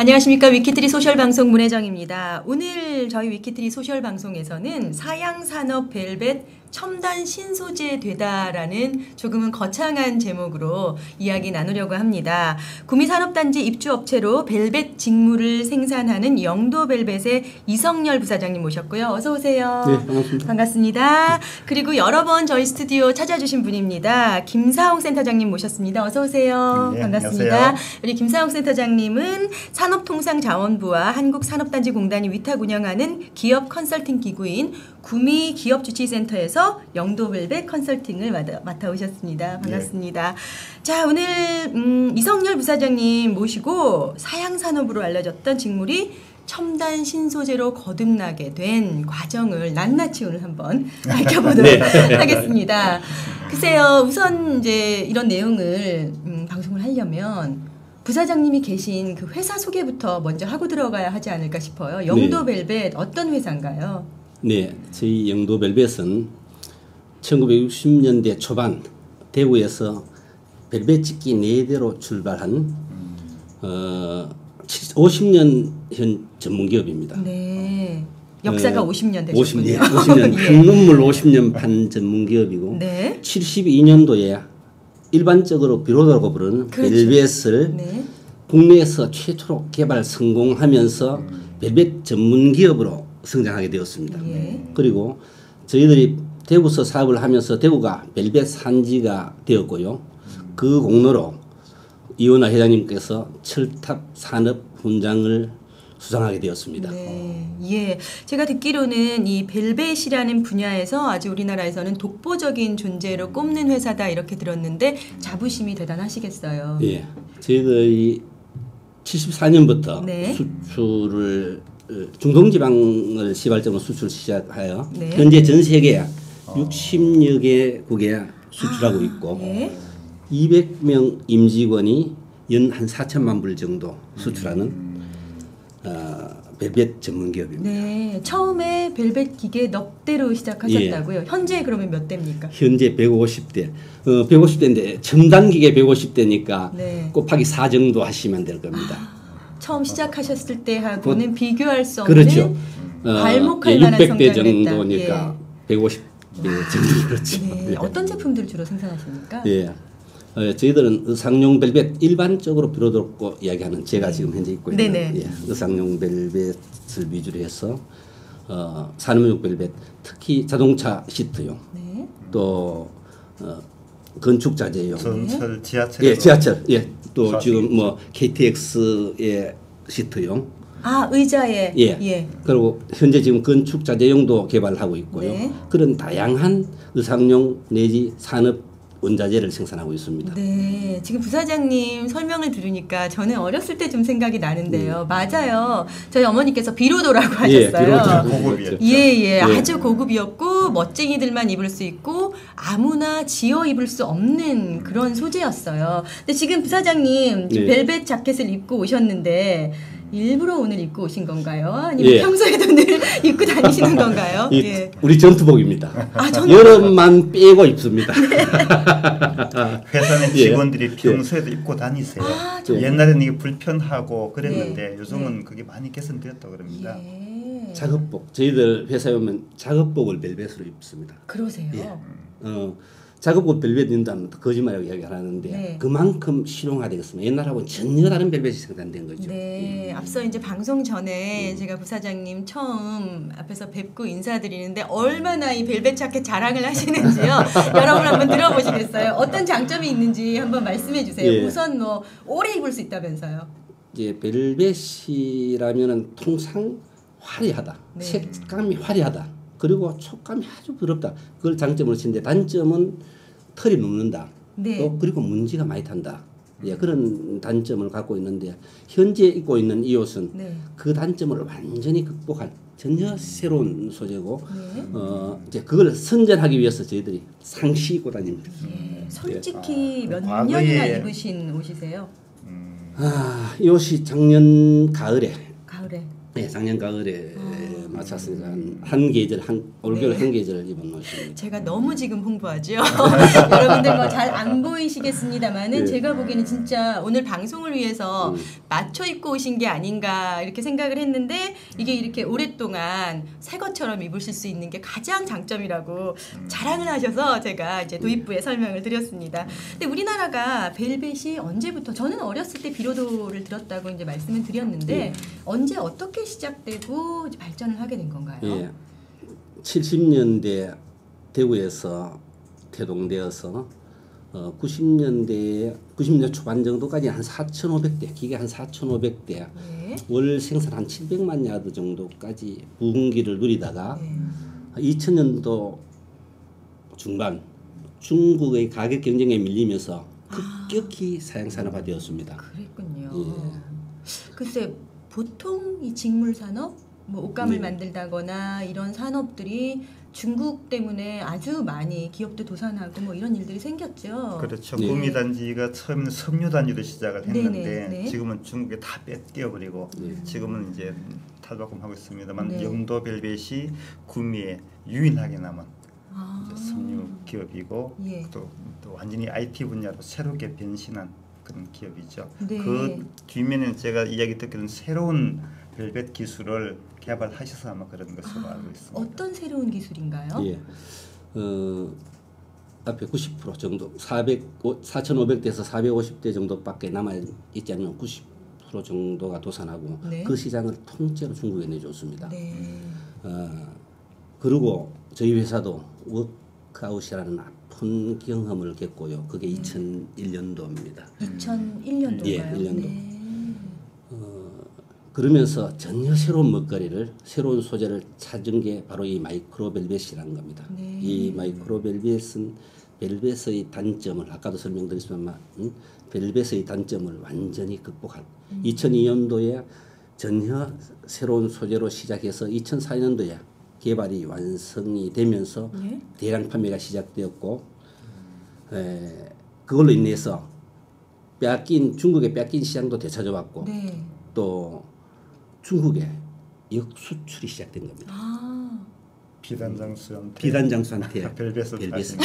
안녕하십니까. 위키트리 소셜방송 문혜정입니다. 오늘 저희 위키트리 소셜방송에서는 사양산업 벨벳 첨단 신소재 되다라는 조금은 거창한 제목으로 이야기 나누려고 합니다. 구미산업단지 입주업체로 벨벳 직물을 생산하는 영도벨벳의 이성열 부사장님 모셨고요. 어서 오세요. 네, 반갑습니다. 반갑습니다. 그리고 여러 번 저희 스튜디오 찾아주신 분입니다. 김사홍 센터장님 모셨습니다. 어서 오세요. 네, 반갑습니다. 안녕하세요. 우리 김사홍 센터장님은 산업통상자원부와 한국산업단지공단이 위탁 운영하는 기업 컨설팅 기구인 구미 기업주치센터에서 영도벨벳 컨설팅을 맡아오셨습니다. 반갑습니다. 자, 오늘 이성열 부사장님 모시고 사양산업으로 알려졌던 직물이 첨단 신소재로 거듭나게 된 과정을 낱낱이 오늘 한번 밝혀보도록 하겠습니다. 글쎄요, 우선 이제 이런 내용을 방송을 하려면 부사장님이 계신 그 회사 소개부터 먼저 하고 들어가야 하지 않을까 싶어요. 영도벨벳 어떤 회사인가요? 네, 저희 영도벨벳은 1960년대 초반 대구에서 벨벳 찍기 4대로 출발한 50년 현 전문기업입니다. 네. 역사가 50년 되셨군요. 50년, 한눈물 50년 판 전문기업이고 네. 72년도에 일반적으로 비로도라고 부르는 그렇죠. 벨벳을 네. 국내에서 최초로 개발 성공하면서 벨벳 전문기업으로 성장하게 되었습니다. 예. 그리고 저희들이 대구서 사업을 하면서 대구가 벨벳 산지가 되었고요. 그 공로로 이원하 회장님께서 철탑 산업 훈장을 수상하게 되었습니다. 네, 예. 제가 듣기로는 이 벨벳이라는 분야에서 아주 우리나라에서는 독보적인 존재로 꼽는 회사다 이렇게 들었는데 자부심이 대단하시겠어요. 예, 저희들이 74년부터 네. 수출을 중동지방을 시발점으로 수출 시작하여 네. 현재 전 세계 60여 개국에 수출하고 있고 예. 200명 임직원이 연 한 4천만 불 정도 수출하는 벨벳 전문기업입니다. 네, 처음에 벨벳 기계 넉 대로 시작하셨다고요. 예. 현재 그러면 몇 대입니까? 현재 150대. 150대인데 첨단 기계 150대니까 네. 곱하기 4 정도 하시면 될 겁니다. 처음 시작하셨을 때하고는 비교할 수 없는 그렇죠. 발목할 만한 600대 성장을 정도니까 150대 정도 그렇죠. 네. 예. 어떤 제품들을 주로 생산하십니까? 예. 저희들은 의상용 벨벳 일반적으로 비로도고 이야기하는 제가 지금 현재 입고 있는 예, 의상용 벨벳을 위주로 해서 산업용 벨벳, 특히 자동차 시트용, 네. 또 건축 자재용, 전철, 지하철, 예, 지하철, 예, 또 사실. 지금 뭐 KTX의 시트용, 아, 의자에 예. 그리고 현재 지금 건축 자재용도 개발하고 있고요. 네. 그런 다양한 의상용 내지 산업 원자재를 생산하고 있습니다. 네, 지금 부사장님 설명을 들으니까 저는 어렸을 때 좀 생각이 나는데요. 맞아요. 저희 어머니께서 비로도라고 하셨어요. 고급이었죠. 예, 아주 고급이었고 멋쟁이들만 입을 수 있고 아무나 지어 입을 수 없는 그런 소재였어요. 근데 지금 부사장님 지금 벨벳 자켓을 입고 오셨는데 일부러 오늘 입고 오신 건가요? 아니면 평소에도 늘 입고 다니시는 건가요? 예. 우리 전투복입니다. 아, 여름만 빼고 입습니다. 회사 내 직원들이 평소에도 입고 다니세요. 아, 옛날에는 이게 불편하고 그랬는데 요즘은 그게 많이 개선되었다고 그럽니다. 작업복. 저희들 회사에 오면 작업복을 벨벳으로 입습니다. 그러세요? 예. 작업복 벨벳 입는다면 거짓말이라고 이야기하는데 그만큼 실용화되겠습니다. 옛날하고는 전혀 다른 벨벳이 생산된 거죠. 네, 앞서 이제 방송 전에 제가 부사장님 처음 앞에서 뵙고 인사드리는데 얼마나 이 벨벳 자켓 자랑을 하시는지요. 여러분 한번 들어보시겠어요? 어떤 장점이 있는지 한번 말씀해 주세요. 예. 우선 뭐 오래 입을 수 있다면서요. 이제 벨벳이라면은 통상 화려하다, 색감이 화려하다, 그리고 촉감이 아주 부럽다. 그걸 장점으로 치는데 단점은 털이 녹는다. 또 그리고 먼지가 많이 탄다. 예, 그런 단점을 갖고 있는데 현재 입고 있는 이 옷은 그 단점을 완전히 극복한 전혀 새로운 소재고 이제 그걸 선전하기 위해서 저희들이 상시 입고 다닙니다. 솔직히 몇 년이나 입으신 옷이세요? 이 옷이 작년 가을에 가을에 네, 작년 가을에 맞췄으니까 한 계절 올겨울 네. 한 계절 입은 옷입니다. 제가 너무 지금 홍보하죠. 여러분들 뭐 잘 안 보이시겠습니다만은 네. 제가 보기에는 진짜 오늘 방송을 위해서 맞춰 입고 오신 게 아닌가 이렇게 생각을 했는데 이게 이렇게 오랫동안 새 것처럼 입으실 수 있는 게 가장 장점이라고 자랑을 하셔서 제가 이제 도입부에 설명을 드렸습니다. 근데 우리나라가 벨벳이 언제부터 저는 어렸을 때 비로도를 들었다고 이제 말씀을 드렸는데 언제 어떻게 시작되고 이제 발전을 하게 된 건가요? 예, 70년대 대구에서 태동되어서 90년대 초반 정도까지 한 4,500대, 기계 한 4,500대, 네. 월 생산 한 700만 야드 정도까지 부흥기를 누리다가 네. 2000년도 중반 중국의 가격 경쟁에 밀리면서 급격히 사양 산업화 되었습니다. 그랬군요. 예. 글쎄 보통 이 직물 산업, 뭐 옷감을 네. 만들다거나 이런 산업들이 중국 때문에 아주 많이 기업도 도산하고 뭐 이런 일들이 생겼죠. 그렇죠. 네. 구미단지가 처음에는 섬유단지로 시작을 했는데 네네, 네. 지금은 중국에 다 떼어버리고 지금은 이제 탈바꿈하고 있습니다만 네. 영도 벨벳이 구미에 유일하게 남은 아. 이제 섬유 기업이고 예. 또 완전히 IT 분야로 새롭게 변신한 그런 기업이죠. 네. 그 뒷면에는 제가 이야기 듣기로는 새로운 벨벳 기술을 개발하셔서 아마 그런 것으로 알고 있습니다. 어떤 새로운 기술인가요? 예. 앞에 90% 정도 4,500대에서 450대 정도밖에 남아 있지 않는 90% 정도가 도산하고 네. 그 시장을 통째로 중국에 내줬습니다. 네. 그리고 저희 회사도 워크아웃이라는 아픈 경험을 겪고요. 그게 2001년도입니다. 2001년도인가요? 예, 1년도. 네. 그러면서 전혀 새로운 먹거리를 새로운 소재를 찾은 게 바로 이 마이크로벨벳이라는 겁니다. 네. 이 마이크로벨벳은 벨벳의 단점을 아까도 설명드렸지만 벨벳의 단점을 완전히 극복한 2002년도에 전혀 새로운 소재로 시작해서 2004년도에 개발이 완성이 되면서 네. 대량 판매가 시작되었고 그걸로 인해서 중국의 뺏긴 시장도 되찾아왔고 네. 또 중국에 역수출이 시작된 겁니다. 아. 비단장수한테 비단장수한테 벨벳을 벨벳을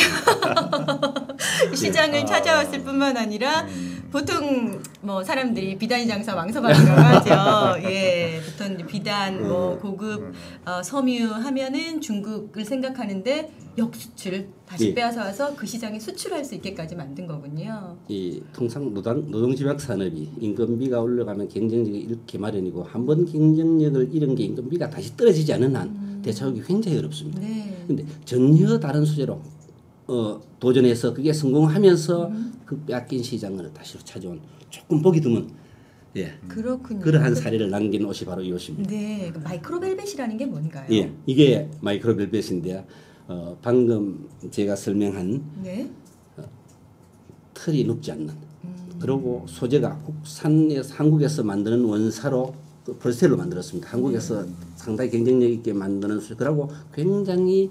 시장을 찾아왔을 뿐만 아니라 보통 뭐 사람들이 비단 장사 왕성하다고 하죠. 예, 보통 이제 비단 뭐 고급 섬유 하면은 중국을 생각하는데 역수출 다시 예. 빼앗아 와서 그 시장에 수출할 수 있게까지 만든 거군요. 이 통상 노동집약 산업이 인건비가 올라가면 경쟁력이 이렇게 마련이고 한 번 경쟁력을 잃은 게 인건비가 다시 떨어지지 않는 한 되찾기 굉장히 어렵습니다. 네. 근데 전혀 다른 소재로 도전해서 그게 성공하면서 그 뺏긴 시장을 다시 찾아온 조금 보기 드문 그렇군요. 그러한 사례를 남긴 옷이 바로 이 옷입니다. 네, 그 마이크로벨벳이라는 게 뭔가요? 예, 이게 마이크로벨벳인데 방금 제가 설명한 네. 털이 눕지 않는 그리고 소재가 국산에서 한국에서 만드는 원사로 폴스테로 만들었습니다. 한국에서 상당히 경쟁력 있게 만드는 소재 그리고 굉장히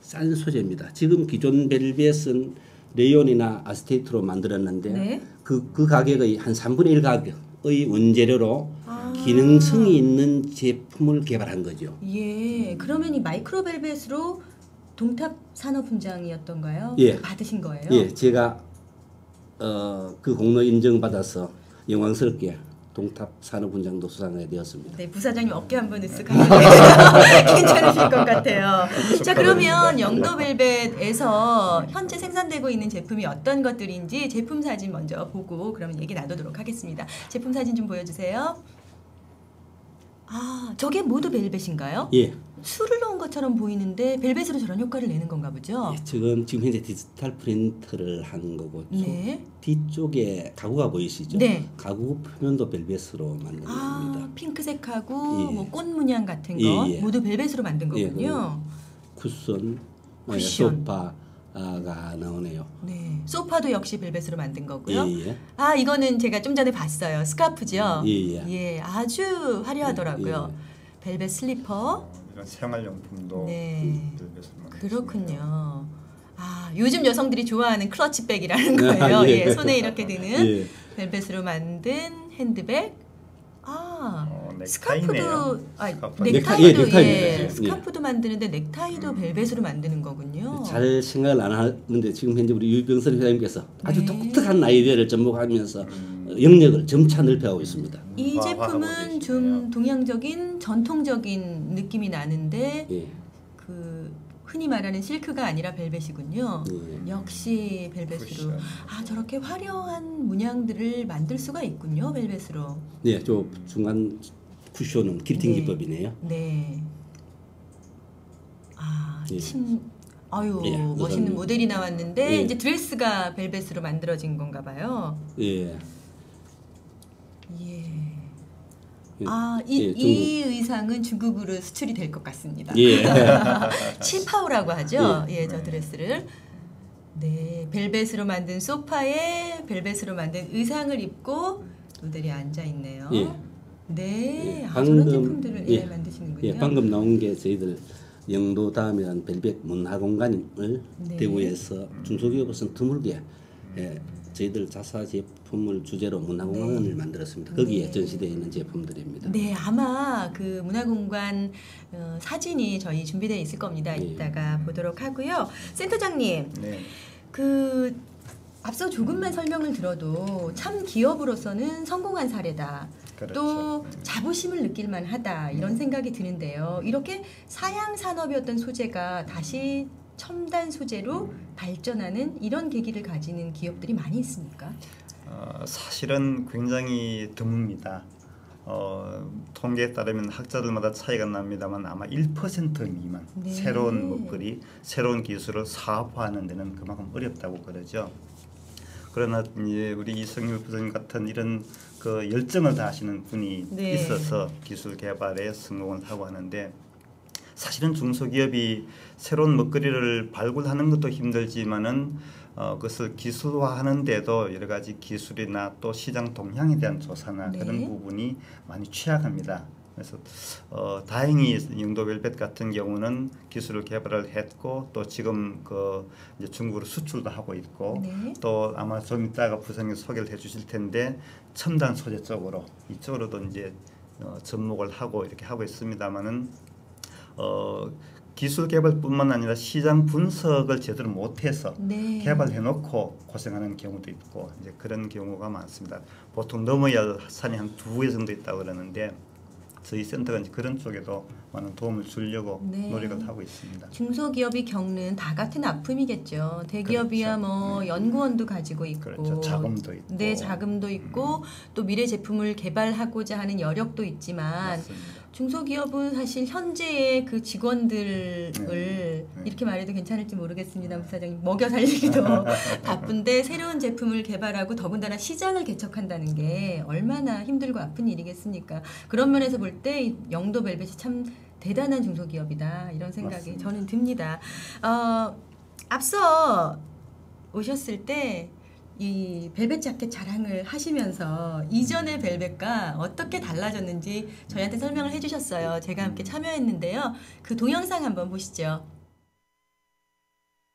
싼 소재입니다. 지금 기존 벨벳은 레이온이나 아스테이트로 만들었는데 네. 그 가격의 한 3분의 1 가격의 원재료로 기능성이 있는 제품을 개발한 거죠. 예, 그러면 이 마이크로벨벳으로 동탑 산업훈장이었던가요? 예. 받으신 거예요? 예, 제가 그 공로 인정받아서 영광스럽게 동탑 산업훈장도 수상하게 되었습니다. 네, 부사장님 어깨 한번 으쓱 하는데 괜찮으실 것 같아요. 자, 그러면 영도벨벳에서 현재 생산되고 있는 제품이 어떤 것들인지 제품 사진 먼저 보고 그러면 얘기 나누도록 하겠습니다. 제품 사진 좀 보여주세요. 아, 저게 모두 벨벳인가요? 예, 술을 넣은 것처럼 보이는데 벨벳으로 저런 효과를 내는 건가 보죠? 예, 지금 현재 디지털 프린터를 한 거고 네. 뒤쪽에 가구가 보이시죠? 네. 가구 표면도 벨벳으로 만든 아, 겁니다. 핑크색하고 예. 뭐 꽃 문양 같은 거 예, 예. 모두 벨벳으로 만든 예, 거군요. 쿠션, 쿠션. 소파가 나오네요. 네. 소파도 역시 벨벳으로 만든 거고요. 예, 예. 아, 이거는 제가 좀 전에 봤어요. 스카프죠? 예. 아주 화려하더라고요. 예. 벨벳 슬리퍼. 이런 생활용품도 네. 벨벳을 만들었습니다. 그렇군요. 아, 요즘 여성들이 좋아하는 클러치백이라는 거예요. 아, 예. 예, 손에 이렇게 드는 예. 벨벳으로 만든 핸드백. 아, 넥타이네요. 넥타이도 넥타이네요. 스카프도 만드는데 넥타이도 벨벳으로 만드는 거군요. 잘 생각을 안 하는데 지금 현재 우리 유병선 회장님께서 아주 네. 독특한 아이디어를 접목하면서 영역을 점차 넓혀가고 있습니다. 이 제품은 좀 동양적인 전통적인 느낌이 나는데 예. 그 흔히 말하는 실크가 아니라 벨벳이군요. 예. 역시 벨벳으로. 쿠션. 아, 저렇게 화려한 문양들을 만들 수가 있군요. 벨벳으로. 네, 저 중간 쿠션은 길팅 네. 기법이네요. 네. 아, 예. 아유, 예, 멋있는 우선- 모델이 나왔는데 예. 이제 드레스가 벨벳으로 만들어진 건가 봐요. 예. 예. 예. 아, 예, 이 의상은 중국으로 수출이 될 것 같습니다. 예. 치파오라고 하죠. 예, 저 드레스를. 네, 벨벳으로 만든 소파에 벨벳으로 만든 의상을 입고 모델이 앉아 있네요. 예. 네, 예, 아, 방금- 저런 제품들을 예. 만드시는군요. 예, 방금 나온 게 저희들 영도 다음이란 벨벳 문화공간을 네. 대구에서 중소기업으로서는 드물게 저희들 자사 제품을 주제로 문화공간을 네. 만들었습니다. 거기에 네. 전시되어 있는 제품들입니다. 네, 아마 그 문화공간 사진이 저희 준비되어 있을 겁니다. 예. 이따가 보도록 하고요. 센터장님, 네. 그 앞서 조금만 설명을 들어도 참 기업으로서는 성공한 사례다. 그렇죠. 또 자부심을 느낄 만하다 이런 생각이 드는데요. 이렇게 사양 산업이었던 소재가 다시 첨단 소재로 발전하는 이런 계기를 가지는 기업들이 많이 있습니까? 사실은 굉장히 드뭅니다. 통계에 따르면 학자들마다 차이가 납니다만 아마 1% 미만 네. 새로운 먹거리, 새로운 기술을 사업화하는 데는 그만큼 어렵다고 그러죠. 그러나 이제 우리 이성률 부장님 같은 이런 그 열정을 다하시는 분이 네. 있어서 기술 개발에 성공을 하고 하는데 사실은 중소기업이 새로운 먹거리를 발굴하는 것도 힘들지만은 그것을 기술화하는데도 여러 가지 기술이나 또 시장 동향에 대한 조사나 네. 그런 부분이 많이 취약합니다. 그래서 다행히 영도 벨벳 같은 경우는 기술을 개발을 했고 또 지금 그 이제 중국으로 수출도 하고 있고 네. 또 아마 좀 이따가 부장님 소개를 해주실 텐데 첨단 소재 쪽으로 이쪽으로도 이제 접목을 하고 이렇게 하고 있습니다만은 기술 개발뿐만 아니라 시장 분석을 제대로 못해서 네. 개발해놓고 고생하는 경우도 있고 이제 그런 경우가 많습니다. 보통 넘어야 할 산이 한 2개 정도 있다고 그러는데 저희 센터가 이제 그런 쪽에도 많은 도움을 주려고 네. 노력을 하고 있습니다. 중소기업이 겪는 다 같은 아픔이겠죠. 대기업이야 그렇죠. 뭐 연구원도 가지고 있고, 그렇죠. 자금도 있고. 네, 자금도 있고 또 미래 제품을 개발하고자 하는 여력도 있지만 맞습니다. 중소기업은 사실 현재의 그 직원들을 네. 이렇게 말해도 괜찮을지 모르겠습니다, 부사장님. 먹여 살리기도 바쁜데 새로운 제품을 개발하고 더군다나 시장을 개척한다는 게 얼마나 힘들고 아픈 일이겠습니까? 그런 면에서 볼 때 영도 벨벳이 참 대단한 중소기업이다 이런 생각이 맞습니다. 저는 듭니다. 앞서 오셨을 때 이 벨벳 자켓 자랑을 하시면서 이전의 벨벳과 어떻게 달라졌는지 저희한테 설명을 해주셨어요. 제가 함께 참여했는데요. 그 동영상 한번 보시죠.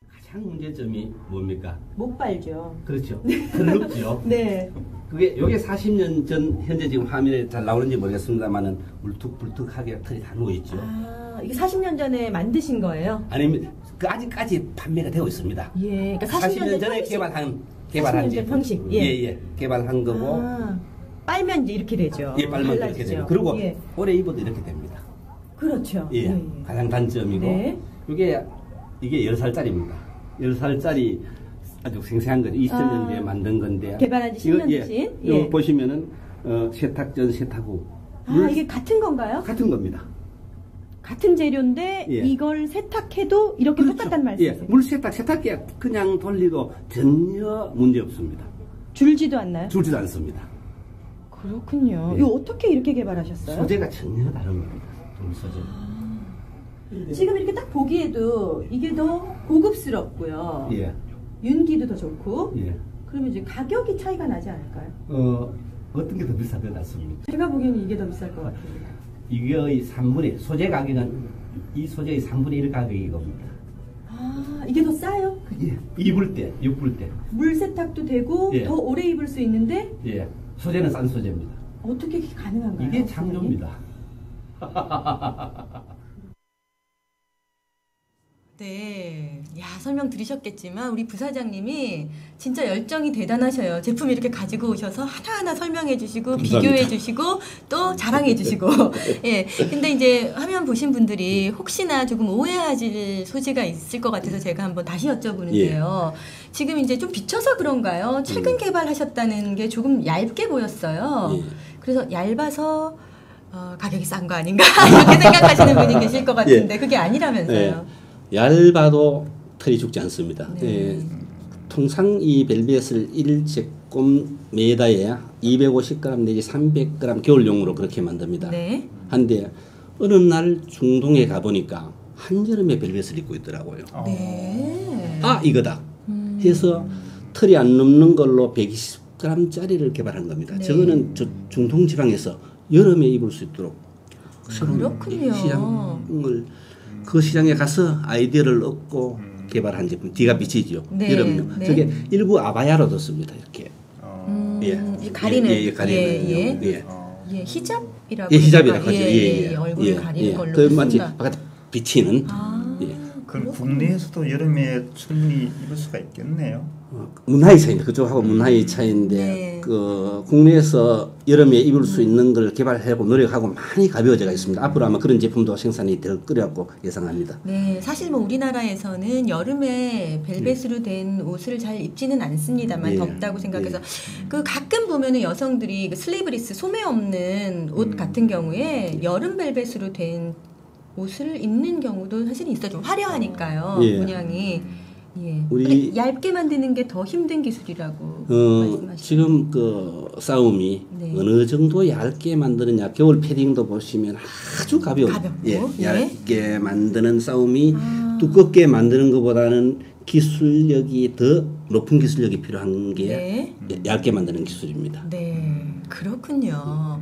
가장 문제점이 뭡니까? 못 발죠. 그렇죠. 덜럽죠. 네. 그게 요게 40년 전 현재 지금 화면에 잘 나오는지 모르겠습니다만은 울퉁불퉁하게 털이 다 누워 있죠. 아, 이게 40년 전에 만드신 거예요? 아니면 그 아직까지 판매가 되고 있습니다. 예. 그러니까 40년 전에 형식. 개발한 40년 전 제품. 형식. 예, 예. 예. 개발한 거고 아, 빨면 이제 이렇게 되죠. 예, 빨면 이렇게 달라지죠. 됩니다. 그리고 예. 오래 입어도 이렇게 됩니다. 그렇죠. 예. 가장 단점이고 네. 이게 10살짜리입니다. 10살짜리 아주 생생한 거죠. 2000년대에 만든 건데 개발한 지 10년 이거, 되신? 이거 예. 보시면은 세탁 전 세탁 후 아, 이게 같은 건가요? 같은 겁니다. 같은 재료인데 예. 이걸 세탁해도 이렇게 똑같단 말씀이세요? 예, 물 세탁기 그냥 돌리도 전혀 문제 없습니다. 줄지도 않나요? 줄지도 않습니다. 그렇군요. 예. 이거 어떻게 이렇게 개발하셨어요? 소재가 전혀 다른 겁니다. 돌 소재. 지금 이렇게 딱 보기에도 이게 더 고급스럽고요. 예, 윤기도 더 좋고. 예. 그러면 이제 가격이 차이가 나지 않을까요? 어떤 게 더 비싼 것 같습니다. 제가 보기에는 이게 더 비쌀 것 같습니다. 이거의 3분의 소재 가격은 이 소재의 3분의 1 가격이 이겁니다. 아, 이게 더 싸요? 예, 입을 때, 입을 때. 물 세탁도 되고 예. 더 오래 입을 수 있는데 예, 소재는 싼 소재입니다. 어떻게 이게 가능한가요? 이게 창조입니다. 네, 야 설명 들으셨겠지만 우리 부사장님이 진짜 열정이 대단하셔요. 제품 이렇게 가지고 오셔서 하나하나 설명해주시고 감사합니다. 비교해주시고 또 자랑해주시고. 예, 근데 이제 화면 보신 분들이 혹시나 조금 오해하실 소지가 있을 것 같아서 제가 한번 다시 여쭤보는데요. 지금 이제 좀 비춰서 그런가요? 최근 개발하셨다는 게 조금 얇게 보였어요. 예. 그래서 얇아서 가격이 싼 거 아닌가 이렇게 생각하시는 분이 계실 것 같은데 그게 아니라면서요. 얇아도 털이 죽지 않습니다. 네. 예, 통상 이 벨벳을 1제곱미터에 250g 내지 300g 겨울용으로 그렇게 만듭니다. 네. 한데 어느 날 중동에 가보니까 한여름에 벨벳을 입고 있더라고요. 네. 아 이거다 해서 털이 안 넘는 걸로 120g짜리를 개발한 겁니다. 네. 저거는 중동 지방에서 여름에 입을 수 있도록 새로운 그렇군요. 시장을 그 시장에 가서 아이디어를 얻고 개발한 제품 뒤가 비치죠. 네, 여름용. 네. 저게 일부 아바야로도 씁니다. 이렇게. 이 가리는 가리는 예. 예. 예, 히잡이라고 예, 히잡이라고 그럴까? 하죠. 예, 얼굴을 가리는 걸로 그 마치 쓴다. 바깥에 비치는. 예. 그럼 국내에서도 여름에 충분히 입을 수가 있겠네요. 문화의 차이인데 그쪽하고 문화의 차이인데 네. 그 국내에서 여름에 입을 수 있는 걸 개발하고 노력하고 많이 가벼워져 있습니다. 앞으로 아마 그런 제품도 생산이 될 거라고 예상합니다. 네, 사실 뭐 우리나라에서는 여름에 벨벳으로 된 옷을 잘 입지는 않습니다만 예. 덥다고 생각해서 그 가끔 보면은 여성들이 그 슬리브리스 소매 없는 옷 같은 경우에 여름 벨벳으로 된 옷을 입는 경우도 사실 있어 좀 화려하니까요. 예. 문양이 예. 우리- 근데 얇게 만드는 게 더 힘든 기술이라고 말씀하시죠. 지금 그 싸움이 네. 어느 정도 얇게 만드느냐 겨울 패딩도 보시면 아주 가벼운 가볍고, 예, 예. 얇게 만드는 싸움이 두껍게 만드는 것보다는 기술력이 더 높은 기술력이 필요한 게 네. 얇게 만드는 기술입니다. 네, 그렇군요.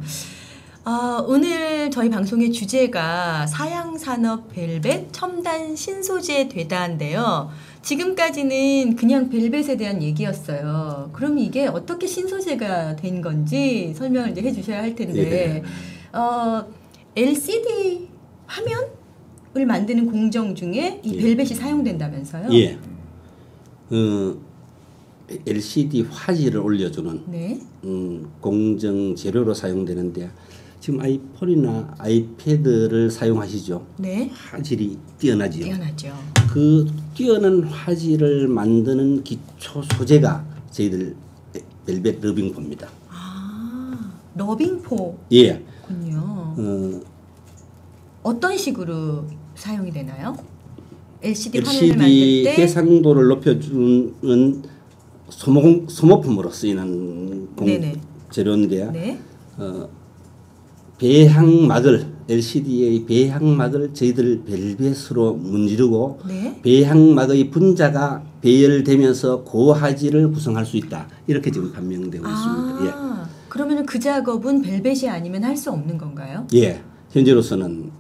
오늘 저희 방송의 주제가 사양산업 벨벳 첨단 신소재 되다인데요. 지금까지는 그냥 벨벳에 대한 얘기였어요. 그럼 이게 어떻게 신소재가 된 건지 설명을 이제 해주셔야 할 텐데, LCD 화면을 만드는 공정 중에 이 예. 벨벳이 사용된다면서요? 예. LCD 화질을 올려주는 네. 공정 재료로 사용되는데 지금 아이폰이나 아이패드를 사용하시죠. 네. 화질이 뛰어나지요. 뛰어나죠. 그 뛰어난 화질을 만드는 기초 소재가 저희들 벨벳 러빙포입니다. 러빙포군요. 예. 어떤 식으로 사용이 되나요? LCD 화면을 만들 LCD 때 해상도를 높여주는 소모품으로 쓰이는 네네. 재료인데 네. 배향막을 LCD의 배향막을 저희들 벨벳으로 문지르고 네. 배향막의 분자가 배열되면서 고화질을 구성할 수 있다. 이렇게 지금 판명되고 있습니다. 그러면은 그 작업은 벨벳이 아니면 할 수 없는 건가요? 예. 현재로서는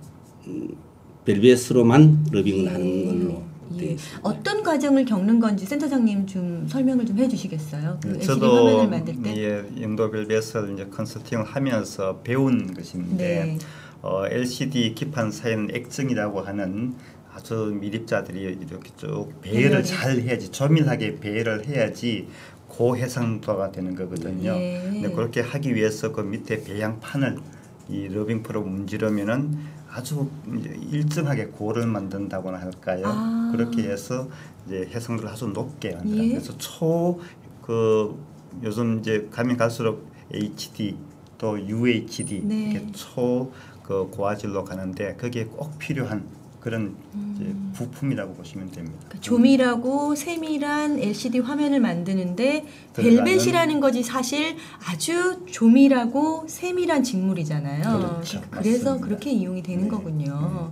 벨벳으로만 러빙을 하는 걸로 되어 예. 있습니다. 어떤 과정을 겪는 건지 센터장님 좀 설명을 좀 해주시겠어요? 그 LCD 저도 화면을 만들 때. 예, 영도 벨벳을 이제 컨설팅을 하면서 배운 것인데 네. LCD 기판 사이는 액정이라고 하는 아주 미립자들이 이렇게 쭉 배열을 잘 해야지 조밀하게 배열을 해야지 고해상도가 되는 거거든요. 예. 근데 그렇게 하기 위해서 그 밑에 배양판을 이 러빙프로 문지르면은 아주 이제 일정하게 고를 만든다고나 할까요? 그렇게 해서 이제 해상도를 아주 높게 만들어요. 예. 그래서 요즘 이제 가면 갈수록 HD 또 UHD 네. 이렇게 그 고화질로 가는데 그게 꼭 필요한 그런 이제 부품이라고 보시면 됩니다. 조밀하고 세밀한 LCD 화면을 만드는데 들어가는 벨벳이라는 것이 사실 아주 조밀하고 세밀한 직물이잖아요. 그렇죠. 그래서 맞습니다. 그렇게 이용이 되는 네. 거군요.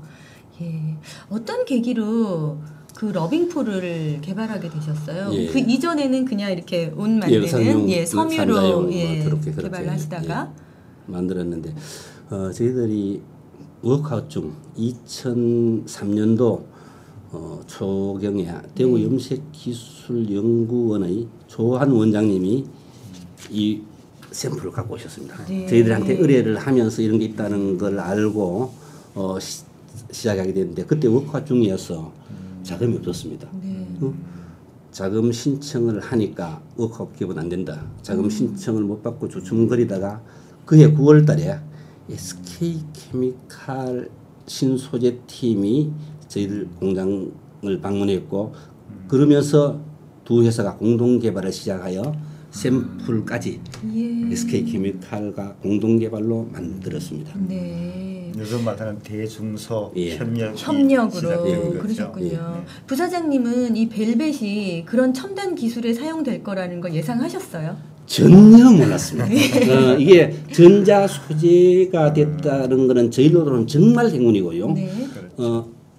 예. 어떤 계기로 그 러빙풀을 개발하게 되셨어요? 예. 그 이전에는 그냥 이렇게 옷 만드는 의상용, 섬유로 산자용 그렇게 개발을 하시다가 만들었는데 저희들이 워크아웃 중 2003년도 초경에 대구 염색기술연구원의 조한 원장님이 이 샘플을 갖고 오셨습니다. 네. 저희들한테 의뢰를 하면서 이런 게 있다는 걸 알고 시작하게 됐는데 그때 워크화 중이어서 자금이 없었습니다. 네. 자금 신청을 하니까 워크화 기업은 안 된다. 자금 신청을 못 받고 주춤거리다가 그해 9월 달에 SK케미칼 신소재 팀이 저희들 공장을 방문했고 그러면서 두 회사가 공동 개발을 시작하여 샘플까지 예. SK케미칼과 공동 개발로 만들었습니다. 네. 요즘 말하는 대중소 예. 협력으로 협력으로 그러셨군요. 부사장님은 이 벨벳이 그런 첨단 기술에 사용될 거라는 걸 예상하셨어요? 전혀 몰랐습니다. 이게 전자 소재가 됐다는 것은 저희로는 정말 행운이고요. 네.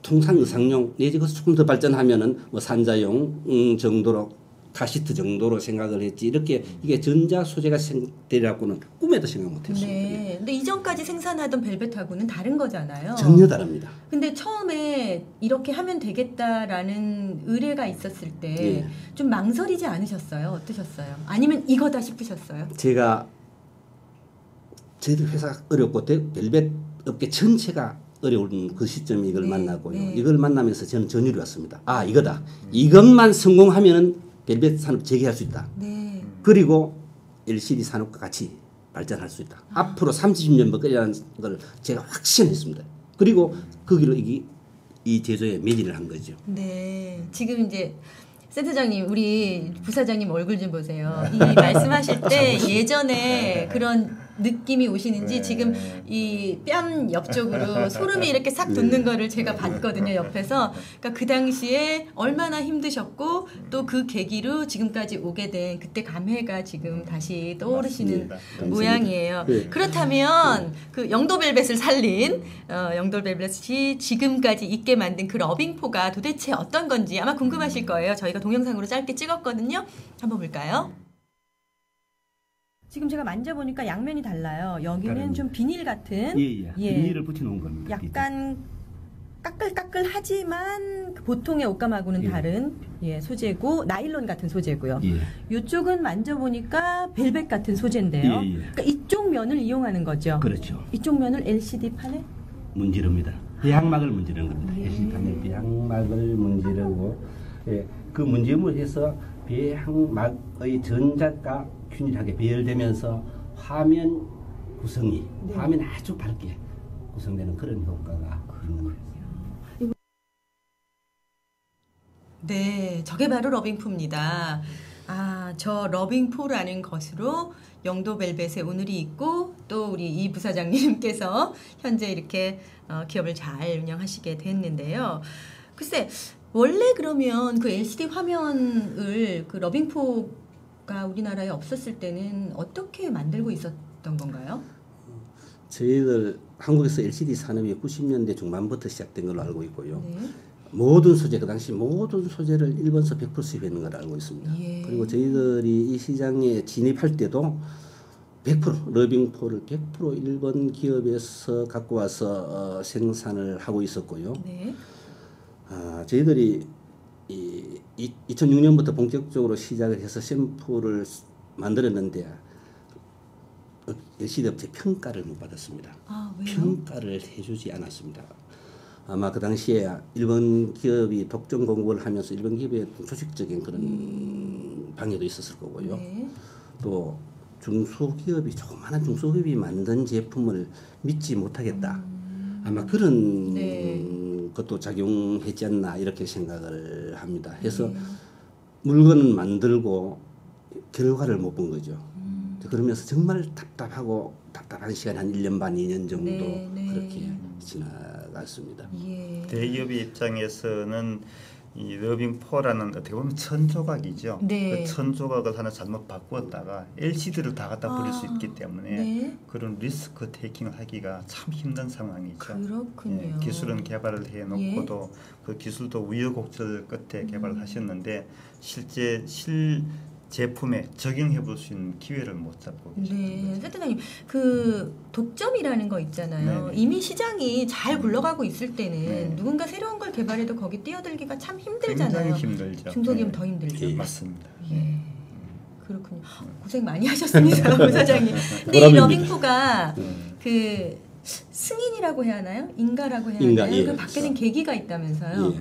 통상 의상용 내지 그 조금 더 발전하면은 뭐 산자용 정도로 카시트 정도로 생각을 했지 이렇게 이게 전자 소재가 되리라고는 꿈에도 생각 못했습니다. 네. 근데 이전까지 생산하던 벨벳하고는 다른 거잖아요. 전혀 다릅니다. 근데 처음에 이렇게 하면 되겠다라는 의뢰가 있었을 때 좀 망설이지 않으셨어요? 어떠셨어요? 아니면 이거다 싶으셨어요? 제가 저희들 회사가 어렵고 벨벳 업계 전체가 어려운 그 시점에 이걸 만나고요. 네. 이걸 만나면서 저는 전율이 왔습니다. 아 이거다. 이것만 성공하면은 벨벳 산업 재개할 수 있다. 네. 그리고 LCD 산업과 같이 발전할 수 있다. 앞으로 30년 먹거리라는 걸 제가 확신했습니다. 그리고 거기로 이 제조에 매진을 한 거죠. 네. 지금 이제 센터장님, 우리 부사장님 얼굴 좀 보세요. 이 말씀하실 때 예전에 그런 느낌이 오시는지 지금 이 뺨 옆쪽으로 소름이 이렇게 싹 돋는 거를 제가 봤거든요, 옆에서. 그러니까 그 당시에 얼마나 힘드셨고 또 그 계기로 지금까지 오게 된 그때 감회가 지금 다시 떠오르시는 맞습니다. 모양이에요. 네. 그렇다면 그 영도벨벳을 살린 영도벨벳이 지금까지 있게 만든 그 러빙포가 도대체 어떤 건지 아마 궁금하실 거예요. 저희가 동영상으로 짧게 찍었거든요. 한번 볼까요? 지금 제가 만져보니까 양면이 달라요. 여기는 다릅니다. 좀 비닐 같은 예. 비닐을 붙여놓은 겁니다. 약간 까끌까끌하지만 보통의 옷감하고는 다른 소재고 나일론 같은 소재고요. 이쪽은 만져보니까 벨벳 같은 소재인데요. 그러니까 이쪽 면을 이용하는 거죠. 그렇죠. 이쪽 면을 LCD 판에 문지릅니다. 배양막을 문지르는 겁니다. LCD 판에 배양막을 문지르고 그 문지름을 해서 배양막의 전자가 균일하게 배열되면서 화면 구성이 화면 아주 밝게 구성되는 그런 효과가 있는 거예요. 네, 저게 바로 러빙포입니다. 아, 저 러빙포라는 것으로 영도벨벳의 오늘이 있고 또 우리 이 부사장님께서 현재 이렇게 기업을 잘 운영하시게 됐는데요. 글쎄, 원래 그러면 그 LCD 화면을 그 러빙포가 우리나라에 없었을 때는 어떻게 만들고 있었던 건가요? 저희들 한국에서 LCD 산업이 90년대 중반부터 시작된 걸로 알고 있고요. 네. 모든 소재, 그 당시 모든 소재를 일본서 100% 수입했는 걸 알고 있습니다. 그리고 저희들이 이 시장에 진입할 때도 100% 러빙포를 100% 일본 기업에서 갖고 와서 생산을 하고 있었고요. 네. 저희들이 2006년부터 본격적으로 시작을 해서 샘플을 만들었는데 LCD 업체 평가를 못 받았습니다. 아, 왜요? 평가를 해주지 않았습니다. 아마 그 당시에 일본 기업이 독점 공급을 하면서 일본 기업의 조직적인 그런 방해도 있었을 거고요. 네. 또 중소기업이 조그마한 중소기업이 만든 제품을 믿지 못하겠다. 아마 그런 것도 작용했지 않나 이렇게 생각을 합니다. 그래서 물건을 만들고 결과를 못 본 거죠. 그러면서 정말 답답한 시간이 한 1년 반, 2년 정도 그렇게 지나갔습니다. 대기업의 입장에서는 이 러빙포라는 어떻게 보면 천조각이죠. 그 천조각을 하나 잘못 바꾸었다가 LCD를 다 갖다 버릴 수 있기 때문에 그런 리스크 테이킹을 하기가 참 힘든 상황이죠. 그렇군요. 기술은 개발을 해놓고도 그 기술도 우여곡절 끝에 개발을 하셨는데 실제 제품에 적용해 볼 수 있는 기회를 못 잡고 계셨던 거죠. 센터장님, 그 독점이라는 거 있잖아요. 네네. 이미 시장이 잘 굴러가고 있을 때는 누군가 새로운 걸 개발해도 거기 뛰어들기가 참 힘들잖아요. 굉장히 힘들죠. 중소기업은 더 힘들죠. 맞습니다. 그렇군요. 고생 많이 하셨습니다, 부사장님. 근데 이 보람입니다. 러빙포가 그 승인이라고 해야 하나요? 인가라고 해야 인가, 하나요? 예. 그 받게 된 계기가 있다면서요? 예.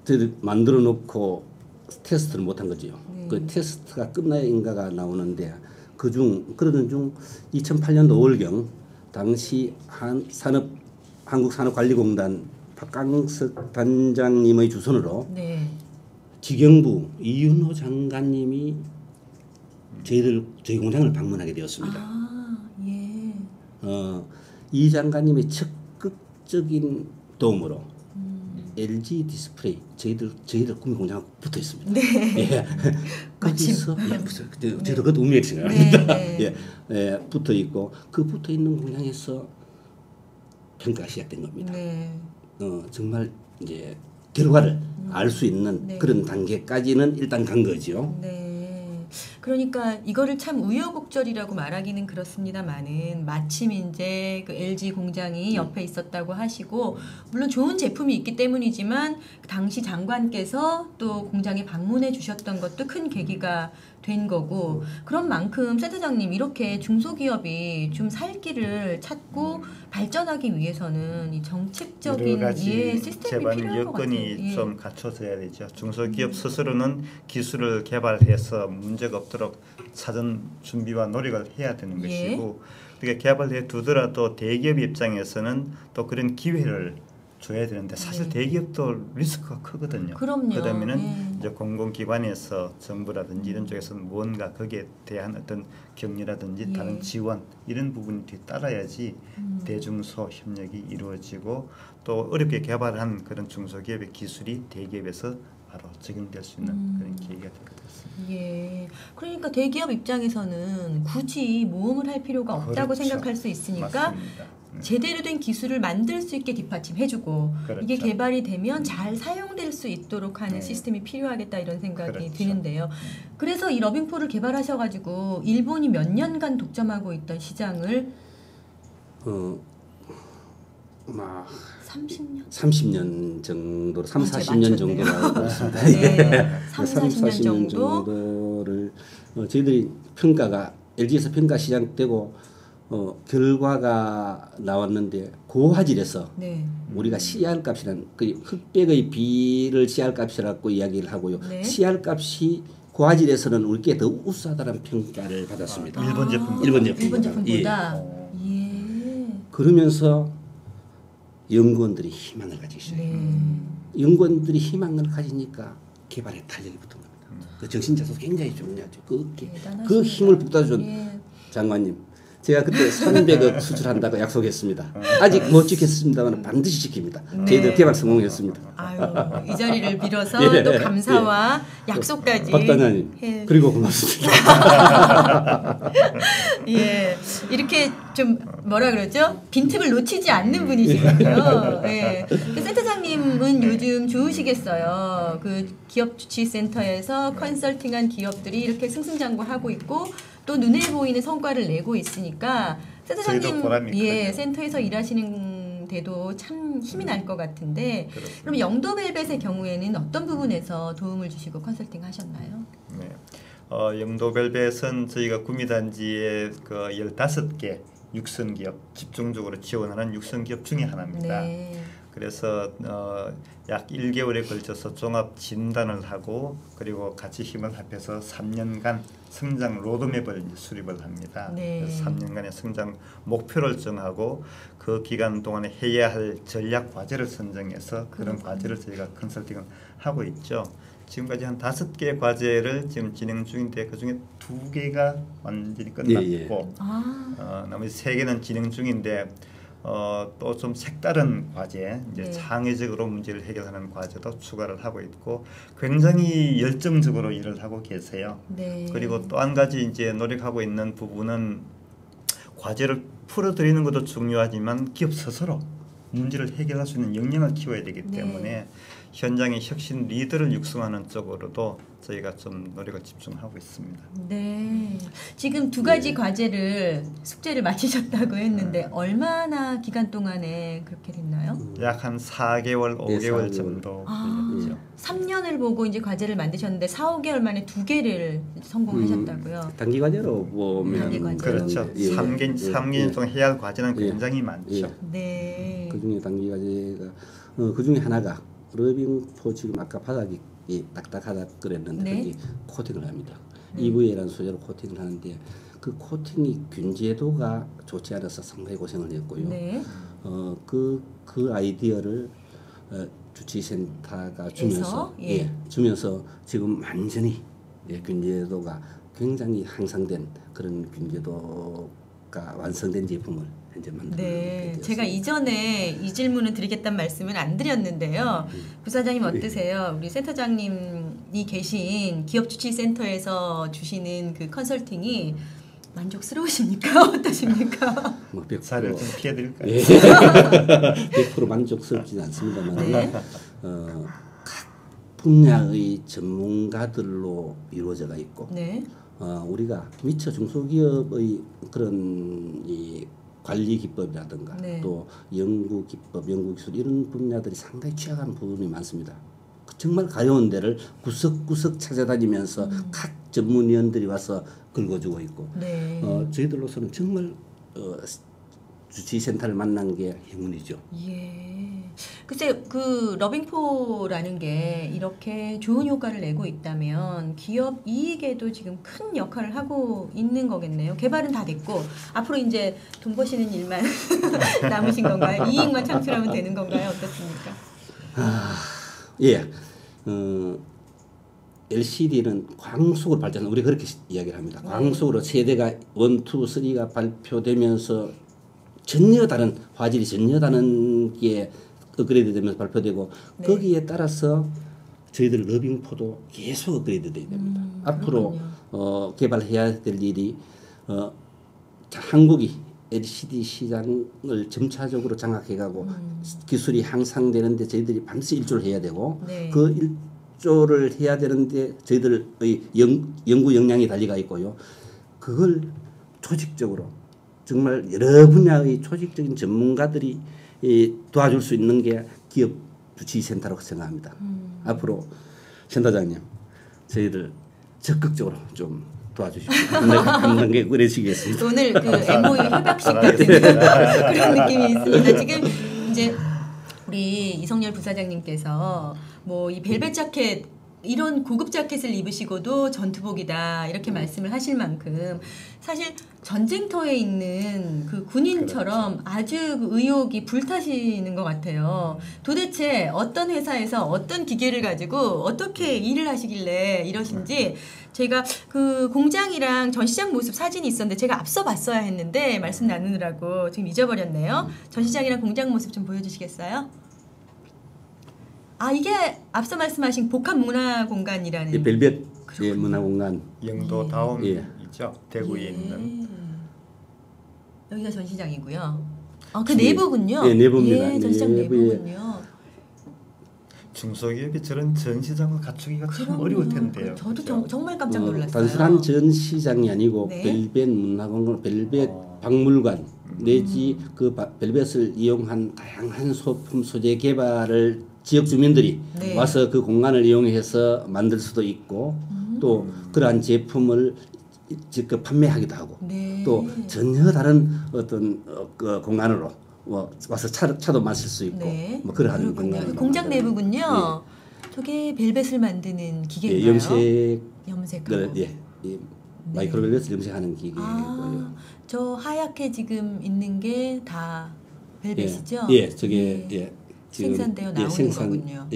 저희들 만들어 놓고 테스트를 못한 거지요. 그 테스트가 끝나야 인가가 나오는데 그러던 중 2008년도 5월경 당시 한국산업관리공단 박강석 단장님의 주선으로 네. 기경부 이윤호 장관님이 저희 공장을 방문하게 되었습니다. 아, 예. 이 장관님의 적극적인 도움으로 LG 디스플레이 저희들 구미 공장 붙어 있습니다. 네. 예. 거기서 저도 그것도 운명이 생각합니다. 네. 예, 붙어 있고 그 붙어 있는 공장에서 평가가 시작된 겁니다. 네. 정말 이제 결과를 알 수 있는 네. 그런 단계까지는 일단 간 거죠. 네. 그러니까 이거를 참 우여곡절이라고 말하기는 그렇습니다만은 마침 이제 그 LG 공장이 옆에 있었다고 하시고 물론 좋은 제품이 있기 때문이지만 당시 장관께서 또 공장에 방문해 주셨던 것도 큰 계기가 된 거고 그런 만큼 센터장님 이렇게 중소기업이 좀 살 길을 찾고 발전하기 위해서는 이 정책적인 여러 가지 시스템이 제반 필요한 것 같아요. 여건이 좀 갖춰져야 되죠. 중소기업 스스로는 기술을 개발해서 문제가 없도록 사전 준비와 노력을 해야 되는 것이고 그러니까 개발해 두더라도 대기업 입장에서는 또 그런 기회를 줘야 되는데 사실 대기업도 리스크가 크거든요. 그럼요. 그러면은 이제 공공기관에서 정부라든지 이런 쪽에서는 뭔가 거기에 대한 어떤 격려라든지 다른 지원 이런 부분이 뒤따라야지 대중소 협력이 이루어지고 또 어렵게 개발한 그런 중소기업의 기술이 대기업에서 바로 적용될 수 있는 그런 계기가 될 것 같습니다. 예. 그러니까 대기업 입장에서는 굳이 모험을 할 필요가 없다고 그렇죠. 생각할 수 있으니까 맞습니다. 제대로 된 기술을 만들 수 있게 뒷받침해주고 그렇죠. 이게 개발이 되면 잘 사용될 수 있도록 하는 네. 시스템이 필요하겠다 이런 생각이 그렇죠. 드는데요. 그래서 이 러빙포를 개발하셔가지고 일본이 몇 년간 독점하고 있던 시장을 막 30년? 30년 정도로 3, 제가 40년 맞췄네요. 정도로 알고 있습니다. 네. 3, 3, 40년 40년 정도? 정도를 저희들이 평가가 LG에서 평가 시작되고 결과가 나왔는데 고화질에서 네. 우리가 CR 값이라는 그 흑백의 비를 CR 값이라고 이야기를 하고요. 네. CR 값이 고화질에서는 우리께 더 우수하다는 평가를 받았습니다. 일본 제품. 일본 제품. 일본 제품보다. 예. 예. 그러면서 연구원들이 희망을 가지기 시작해요. 네. 연구원들이 희망을 가지니까 개발에 탄력이 붙은 겁니다. 그 정신자도 굉장히 중요하죠. 그 힘을 북돋아준 예. 장관님. 제가 그때 300억 수출한다고 약속했습니다. 아직 못 지켰습니다만 반드시 지킵니다. 저희들 개발 성공했습니다. 아유, 이 자리를 빌어서 예. 또 감사와 약속까지. 박 단장님 해. 그리고 고맙습니다. 예, 이렇게 좀 뭐라 그러죠? 빈틈을 놓치지 않는 분이시군요. 예. 그 센터장님은 요즘 좋으시겠어요. 그 기업주치센터에서 컨설팅한 기업들이 이렇게 승승장구하고 있고 또 눈에 보이는 성과를 내고 있으니까 센터장님 센터에서 일하시는데도 참 힘이 날 것 같은데 그렇습니다. 그럼 영도벨벳의 경우에는 어떤 부분에서 도움을 주시고 컨설팅 하셨나요? 네. 영도벨벳은 저희가 구미단지의 그 15개 육성기업 집중적으로 지원하는 육성기업 중에 하나입니다. 네. 그래서 약 1개월에 걸쳐서 종합 진단을 하고 그리고 같이 힘을 합해서 3년간 성장 로드맵을 수립을 합니다. 네. 그래서 3년간의 성장 목표를 정하고 그 기간 동안에 해야 할 전략 과제를 선정해서 그런 과제를 저희가 컨설팅을 하고 있죠. 지금까지 한 5개의 과제를 지금 진행 중인데 그중에 2개가 완전히 끝났고 나머지 3개는 진행 중인데 또 좀 색다른 과제, 이제 창의적으로 문제를 해결하는 과제도 추가를 하고 있고 굉장히 열정적으로 일을 하고 계세요. 네. 그리고 또 한 가지 이제 노력하고 있는 부분은 과제를 풀어드리는 것도 중요하지만 기업 스스로 문제를 해결할 수 있는 역량을 키워야 되기 때문에 현장의 혁신 리더를 육성하는 쪽으로도 저희가 좀 노력을 집중하고 있습니다. 네. 지금 2가지 과제를 숙제를 마치셨다고 했는데 얼마나 기간 동안에 그렇게 됐나요? 약 한 4개월, 5개월 정도. 있죠. 3년을 보고 이제 과제를 만드셨는데 4, 5개월 만에 2개를 성공하셨다고요. 단기 과제로 보면 단기 과제로. 그렇죠. 예, 3개년 동안 해야 할 과제는 예. 굉장히 많죠. 예. 네. 그 중에 단기 과제가 그 중에 하나가 러빙포 지금 아까 바닥이 딱딱하다 그랬는데 네. 거기 코팅을 합니다. EVA라는 소재로 코팅을 하는데 그 코팅이 균제도가 좋지 않아서 상당히 고생을 했고요. 네. 그 아이디어를 주치센터가 주면서 예. 주면서 지금 완전히 균제도가 굉장히 향상된 그런 균제도가 완성된 제품을 현재 만들고 네, 있습니다. 제가 이전에 이 질문을 드리겠다는 말씀을 안 드렸는데요. 부사장님 어떠세요? 우리 센터장님이 계신 기업주치센터에서 주시는 그 컨설팅이 만족스러우십니까? 어떠십니까? 뭐 100% 사례를 좀 피해드릴까요? 예. 100% 만족스럽지는 않습니다만 네. 각 분야의 전문가들로 이루어져가 있고 네. 우리가 미처 중소기업의 그런 이 관리 기법이라든가 네. 또 연구 기법, 연구 기술 이런 분야들이 상당히 취약한 부분이 많습니다. 정말 가려운 데를 구석구석 찾아다니면서 각 전문위원들이 와서 긁어주고 있고 네. 저희들로서는 정말 주치센터를 만난 게 행운이죠. 예. 글쎄 그 러빙포라는 게 이렇게 좋은 효과를 내고 있다면 기업 이익에도 지금 큰 역할을 하고 있는 거겠네요. 개발은 다 됐고 앞으로 이제 돈 버시는 일만 남으신 건가요? 이익만 창출하면 되는 건가요? 어떻습니까? 예. LCD는 광속으로 발전한 우리 그렇게 이야기를 합니다. 광속으로 세대가 1, 2, 3가 발표되면서 전혀 다른 화질이 전혀 다른 게 업그레이드 되면서 발표되고 네. 거기에 따라서 저희들 러빙포도 계속 업그레이드 돼야 됩니다. 앞으로 개발해야 될 일이 한국이 LCD 시장을 점차적으로 장악해가고 기술이 향상되는데 저희들이 반드시 일조를 해야 되고 네. 그 일조를 해야 되는데 저희들의 연구 역량이 달리가 있고요. 그걸 조직적으로 정말 여러 분야의 조직적인 전문가들이 도와줄 수 있는 게 기업 주치센터라고 생각합니다. 앞으로 센터장님 저희들 적극적으로 좀 도와주십시오. 한 게 그래지겠습니다. 오늘 그 MOU 협약식 같은 그런 느낌이 있습니다. 지금 이제 우리 이성열 부사장님께서 뭐 이 벨벳 자켓 이런 고급 자켓을 입으시고도 전투복이다 이렇게 말씀을 하실 만큼 사실 전쟁터에 있는 그 군인처럼 아주 그 의욕이 불타시는 것 같아요. 도대체 어떤 회사에서 어떤 기계를 가지고 어떻게 일을 하시길래 이러신지 제가 그 공장이랑 전시장 모습 사진이 있었는데 제가 앞서 봤어야 했는데 말씀 나누느라고 지금 잊어버렸네요. 전시장이랑 공장 모습 좀 보여주시겠어요? 아 이게 앞서 말씀하신 복합문화공간이라는 벨벳 문화공간 영도 다음이죠. 대구에 예. 있는. 여기가 전시장이고요. 그 네. 내부군요. 예, 내부입니다. 예, 전시장 내부에 내부군요. 중소기업이 저런 전시장을 갖추기가 참 어려울 텐데요. 저도 그렇죠? 정말 깜짝 놀랐어요. 단순한 전시장이 아니고 네. 벨벳 문화공간, 벨벳 박물관 내지 그 벨벳을 이용한 다양한 소품 소재 개발을 지역 주민들이 네. 와서 그 공간을 이용해서 만들 수도 있고 또 그러한 제품을 직접 판매하기도 하고 네. 또 전혀 다른 어떤 그 공간으로 와서 차도 마실 수 있고 네. 뭐 그러한 그렇군요. 공간 공장 내부군요. 저게 벨벳을 만드는 기계인가요? 염색 염색하고. 마이크로벨벳을 염색하는 기계고요. 저 하얗게 지금 있는 게 다 벨벳이죠? 저게 지금 생산되어 나오는 거군요.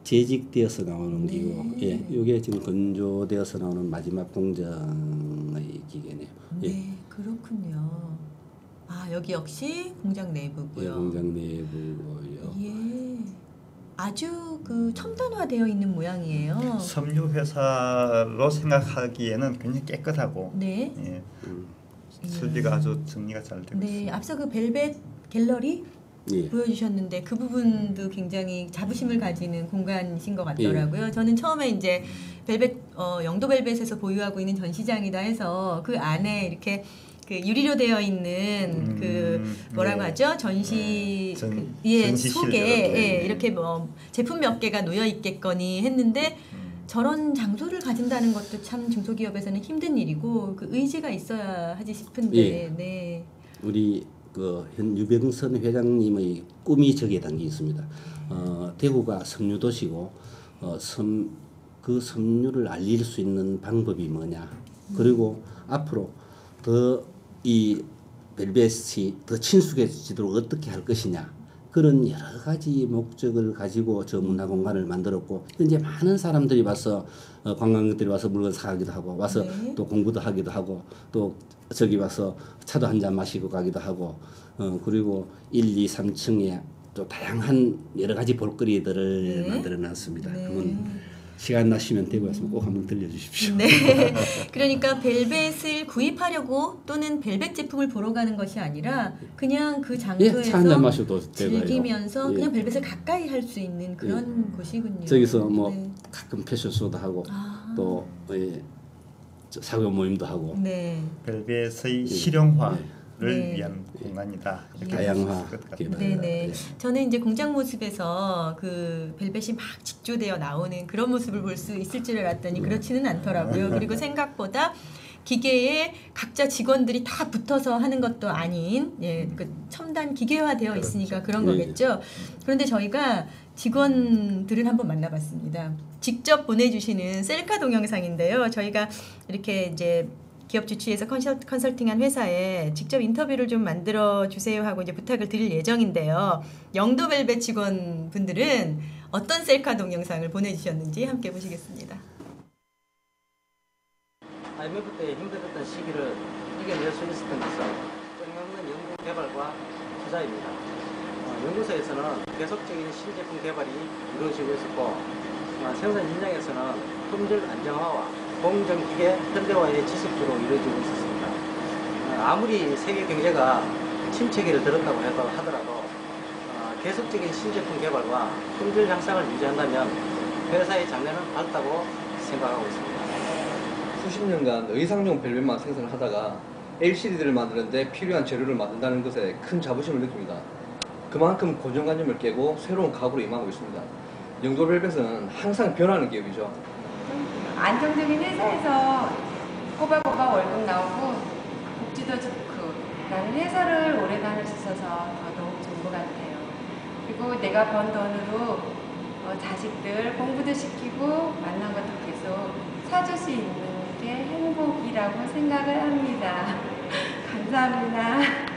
재직되어서 나오는 네. 기고, 이게 지금 건조되어서 나오는 마지막 공정의 기계네요. 네, 그렇군요. 여기 역시 공장 내부고요. 공장 내부고요. 예. 아주 그 첨단화되어 있는 모양이에요. 섬유 회사로 생각하기에는 굉장히 깨끗하고 네. 설비가 아주 정리가 잘 되고 네, 있습니다. 앞서 그 벨벳 갤러리 예. 보여주셨는데 그 부분도 굉장히 자부심을 가지는 공간이신 것 같더라고요. 저는 처음에 이제 벨벳 영도 벨벳에서 보유하고 있는 전시장이다 해서 그 안에 이렇게 그 유리로 되어 있는 그 뭐라고 하죠? 전시 전시실 속에 이렇게. 이렇게 뭐 제품 몇 개가 놓여 있겠거니 했는데 저런 장소를 가진다는 것도 참 중소기업에서는 힘든 일이고 그 의지가 있어야 하지 싶은데 예. 네. 우리 그 현 유병선 회장님의 꿈이 저기에 담겨 있습니다. 대구가 섬유도시고 그 섬유를 알릴 수 있는 방법이 뭐냐. 그리고 앞으로 더 이 벨벳이 더 친숙해지도록 어떻게 할 것이냐. 그런 여러 가지 목적을 가지고 저 문화 공간을 만들었고 현재 많은 사람들이 와서 관광객들이 와서 물건 사가기도 하고 와서 네. 또 공부도 하기도 하고 또 저기 와서 차도 한 잔 마시고 가기도 하고 그리고 1, 2, 3층에 또 다양한 여러 가지 볼거리들을 네. 만들어 놨습니다. 네. 그건 시간 나시면 대구 왔으면 꼭 한번 들려주십시오. 네. 그러니까 벨벳을 구입하려고 또는 벨벳 제품을 보러 가는 것이 아니라 그냥 그 예, 장소에서 차 한 잔 마셔도 되고요. 즐기면서 예. 그냥 벨벳을 가까이 할 수 있는 그런 곳이군요. 저기서 뭐 네. 가끔 패션쇼도 하고 아. 또 사교 모임도 하고 네. 벨벳의 실용화를 네. 위한 공간이다. 이렇게 다양화. 볼수 있을 것 같습니다. 네네. 저는 이제 공장 모습에서 그 벨벳이 막 직조되어 나오는 그런 모습을 볼 수 있을 줄 알았더니 그렇지는 않더라고요. 그리고 생각보다 기계에 각자 직원들이 다 붙어서 하는 것도 아닌 그 첨단 기계화되어 있으니까 그런 네. 거겠죠. 그런데 저희가 직원들을 한번 만나봤습니다. 직접 보내주시는 셀카 동영상인데요. 저희가 이렇게 이제 기업 주치에서 컨설팅한 회사에 직접 인터뷰를 좀 만들어 주세요 하고 이제 부탁을 드릴 예정인데요. 영도벨벳 직원분들은 어떤 셀카 동영상을 보내주셨는지 함께 보시겠습니다. IMF 때 힘들었던 시기를 이겨낼 수 있었던 것은 끊임없는 연구 개발과 투자입니다. 연구소에서는 계속적인 신제품 개발이 이루어지고 있었고 생산 현장에서는 품질 안정화와 공정기계 현대화의 지속적으로 이루어지고 있었습니다. 아무리 세계 경제가 침체기를 들었다고 하더라도 계속적인 신제품 개발과 품질 향상을 유지한다면 회사의 장래는 밝다고 생각하고 있습니다. 수십 년간 의상용 벨벳만 생산을 하다가 LCD를 만드는데 필요한 재료를 만든다는 것에 큰 자부심을 느낍니다. 그만큼 고정관념을 깨고 새로운 각오로 임하고 있습니다. 영도벨벳은 항상 변하는 기업이죠. 안정적인 회사에서 꼬박꼬박 월급 나오고 복지도 좋고 나는 회사를 오래 다닐 수 있어서 더더욱 좋은 것 같아요. 그리고 내가 번 돈으로 자식들 공부도 시키고 만난 것도 계속 사줄 수 있는 게 행복이라고 생각을 합니다. 감사합니다.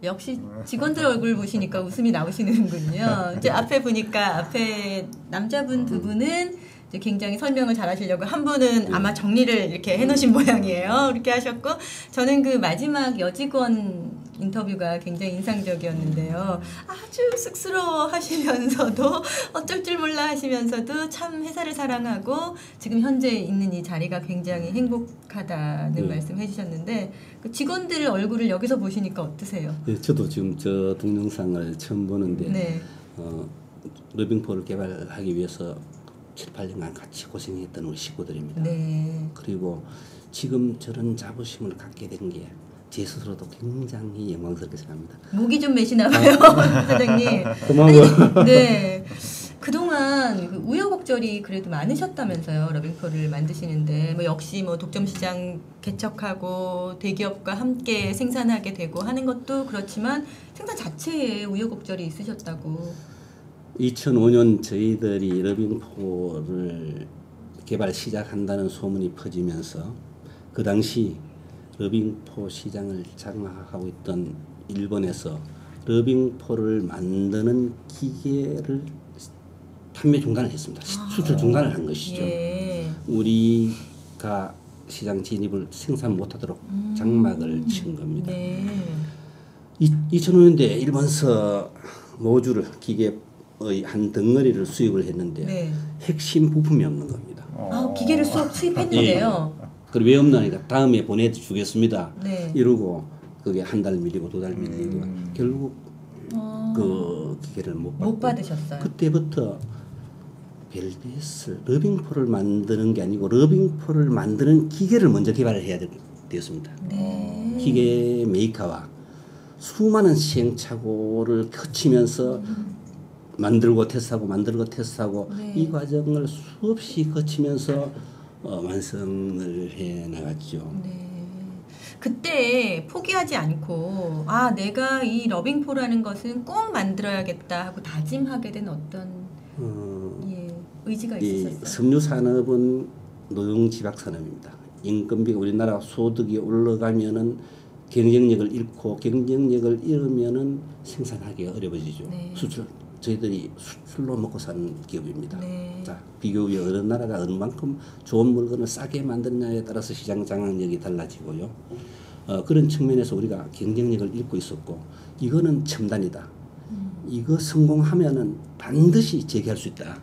역시 직원들 얼굴 보시니까 웃음이 나오시는군요. 이제 앞에 보니까 앞에 남자분 두 분은 이제 굉장히 설명을 잘 하시려고 한 분은 아마 정리를 이렇게 해놓으신 모양이에요. 이렇게 하셨고 저는 그 마지막 여직원 인터뷰가 굉장히 인상적이었는데요. 아주 쑥스러워 하시면서도 어쩔 줄 몰라 하시면서도 참 회사를 사랑하고 지금 현재 있는 이 자리가 굉장히 행복하다는 말씀 해주셨는데 그 직원들 얼굴을 여기서 보시니까 어떠세요? 네, 저도 지금 저 동영상을 처음 보는데 네. 러빙포를 개발하기 위해서 7, 8년간 같이 고생했던 우리 식구들입니다. 네. 그리고 지금 저런 자부심을 갖게 된 게 제 스스로도 굉장히 영광스럽게 생각합니다. 목이 좀 메시나 봐요, 사장님. 고마워요. 네. 그동안 그 우여곡절이 그래도 많으셨다면서요, 러빙포를 만드시는데. 뭐 역시 뭐 독점시장 개척하고 대기업과 함께 생산하게 되고 하는 것도 그렇지만 생산 자체에 우여곡절이 있으셨다고. 2005년 저희들이 러빙포를 개발 시작한다는 소문이 퍼지면서 그 당시 러빙포 시장을 장악하고 있던 일본에서 러빙포를 만드는 기계를 판매 중단을 했습니다. 수출 중단을 한 것이죠. 예. 우리가 시장 진입을 생산 못하도록 장막을 친 겁니다. 네. 2005년대 일본서 모듈을 기계의 한 덩어리를 수입을 했는데 네. 핵심 부품이 없는 겁니다. 아, 기계를 수입했는데요. 그리고 왜 없나니까 다음에 보내주겠습니다. 네. 이러고 그게 한 달 밀리고 두 달 밀리고 결국 그 기계를 못 받으셨어요. 그때부터 벨벳을 러빙포를 만드는 게 아니고 러빙포를 만드는 기계를 먼저 개발을 해야 되었습니다. 네. 기계 메이커와 수많은 시행착오를 거치면서 만들고 테스트하고 네. 이 과정을 수없이 거치면서 완성을 해 나갔죠. 네. 그때 포기하지 않고 아 내가 이 러빙포라는 것은 꼭 만들어야겠다 하고 다짐하게 된 어떤 예, 의지가 이 있으셨어요? 섬유 산업은 노동집약 산업입니다. 인건비가 우리나라 소득이 올라가면은 경쟁력을 잃고 경쟁력을 잃으면은 생산하기가 어려워지죠. 네. 저희들이 수출로 먹고 사는 기업입니다. 네. 자, 비교의 어느 나라가 어느 만큼 좋은 물건을 싸게 만드느냐에 따라서 시장 장악력이 달라지고요. 그런 측면에서 우리가 경쟁력을 잃고 있었고 이거는 첨단이다. 이거 성공하면은 반드시 재개할 수 있다.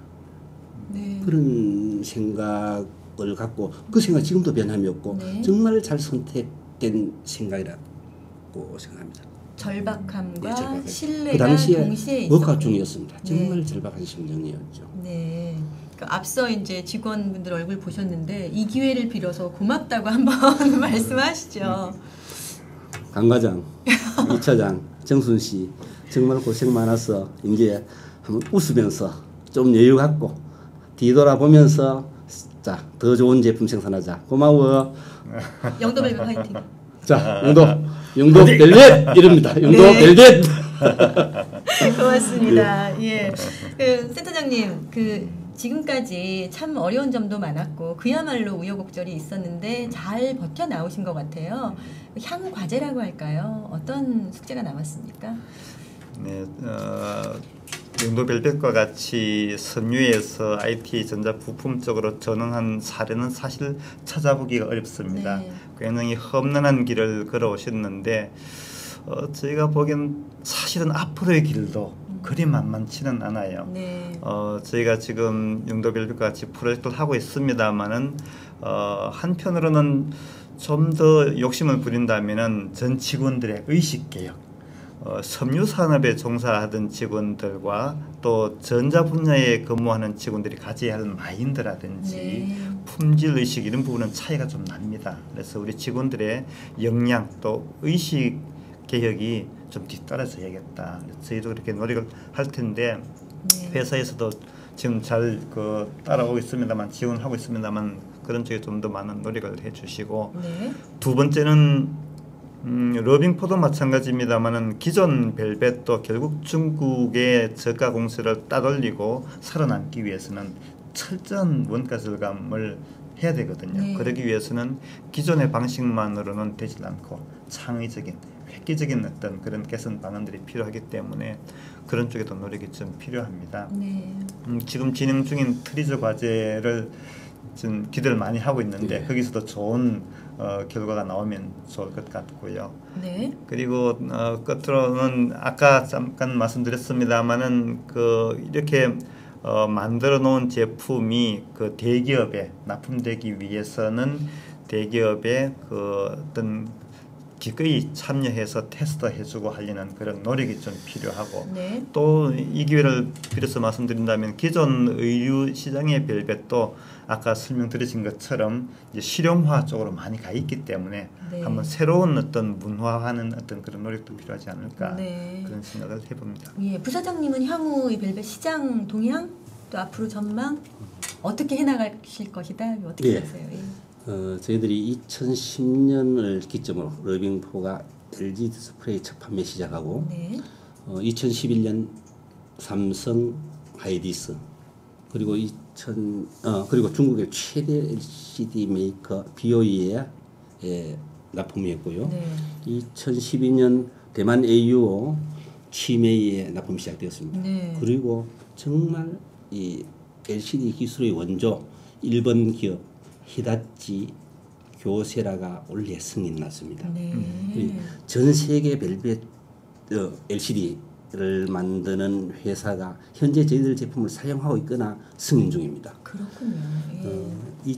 네. 그런 생각을 갖고 그 생각 지금도 변함이 없고 네. 정말 잘 선택된 생각이라고 생각합니다. 절박함과 네, 절박해요. 신뢰가 그 당시에 동시에 워크아웃 있었군요. 중이었습니다. 정말 네. 절박한 심정이었죠. 네. 그러니까 앞서 이제 직원분들 얼굴 보셨는데 이 기회를 빌어서 고맙다고 한번 말씀하시죠. 강 과장, 이 차장, 정순 씨 정말 고생 많았어. 이제 한번 웃으면서 좀 여유 갖고 뒤돌아보면서 자, 더 좋은 제품 생산하자. 고마워. 영도벨벳 화이팅. 자, 영도 벨벳 이럽니다. 영도 네. 벨벳. 고맙습니다. 예. 그 센터장님, 그 지금까지 참 어려운 점도 많았고 그야말로 우여곡절이 있었는데 잘 버텨 나오신 것 같아요. 향후 과제라고 할까요? 어떤 숙제가 남았습니까? 네, 영도벨벳과 같이 섬유에서 IT 전자 부품 쪽으로 전환한 사례는 사실 찾아보기가 어렵습니다. 네. 굉장히 험난한 길을 걸어오셨는데 저희가 보기엔 사실은 앞으로의 길도 그리 만만치는 않아요. 네. 저희가 지금 영도벨벳과 같이 프로젝트를 하고 있습니다만은 한편으로는 좀 더 욕심을 부린다면은 전 직원들의 의식 개혁, 섬유 산업에 종사하던 직원들과 또 전자 분야에 근무하는 직원들이 가져야 할 마인드라든지 네. 품질 의식 이런 부분은 차이가 좀 납니다. 그래서 우리 직원들의 역량 또 의식 개혁이 좀 뒤따라져야겠다. 저희도 그렇게 노력을 할 텐데 네. 회사에서도 지금 잘 따라오고 있습니다만 지원하고 있습니다만 그런 쪽에 좀 더 많은 노력을 해주시고 네. 두 번째는 러빙포도 마찬가지입니다만은 기존 벨벳도 결국 중국의 저가 공세를 따돌리고 살아남기 위해서는 철저한 원가 절감을 해야 되거든요. 네. 그러기 위해서는 기존의 방식만으로는 되지 않고 창의적인 획기적인 어떤 그런 개선 방안들이 필요하기 때문에 그런 쪽에도 노력이 좀 필요합니다. 네. 지금 진행 중인 트리즈 과제를 좀 기대를 많이 하고 있는데 네. 거기서도 좋은 결과가 나오면 좋을 것 같고요. 네. 그리고 끝으로는 아까 잠깐 말씀드렸습니다만은 이렇게 만들어 놓은 제품이 그 대기업에 납품되기 위해서는 대기업의 어떤 기꺼이 참여해서 테스트해주고 하려는 그런 노력이 좀 필요하고 네. 또 이 기회를 빌어서 말씀드린다면 기존 의류 시장의 벨벳도 아까 설명드린 것처럼 이제 실용화 쪽으로 많이 가 있기 때문에 네. 한번 새로운 어떤 문화화하는 어떤 그런 노력도 필요하지 않을까 네. 그런 생각을 해봅니다. 예, 부사장님은 향후 이 벨벳 시장 동향 또 앞으로 전망 어떻게 해나가실 것이다 어떻게 예. 보세요? 예. 저희들이 2010년을 기점으로 러빙포가 LG 디스플레이 첫 판매 시작하고 네. 2011년 삼성 하이디스 그리고 그리고 중국의 최대 LCD 메이커 BOE에 납품했고요. 네. 2012년 대만 AUO 취메이에 납품 시작되었습니다. 네. 그리고 정말 이 LCD 기술의 원조 일본 기업 히다치 교세라가 올해 승인 났습니다. 네. 전 세계 벨벳 LCD를 만드는 회사가 현재 저희들 제품을 사용하고 있거나 승인 중입니다. 그렇군요. 예.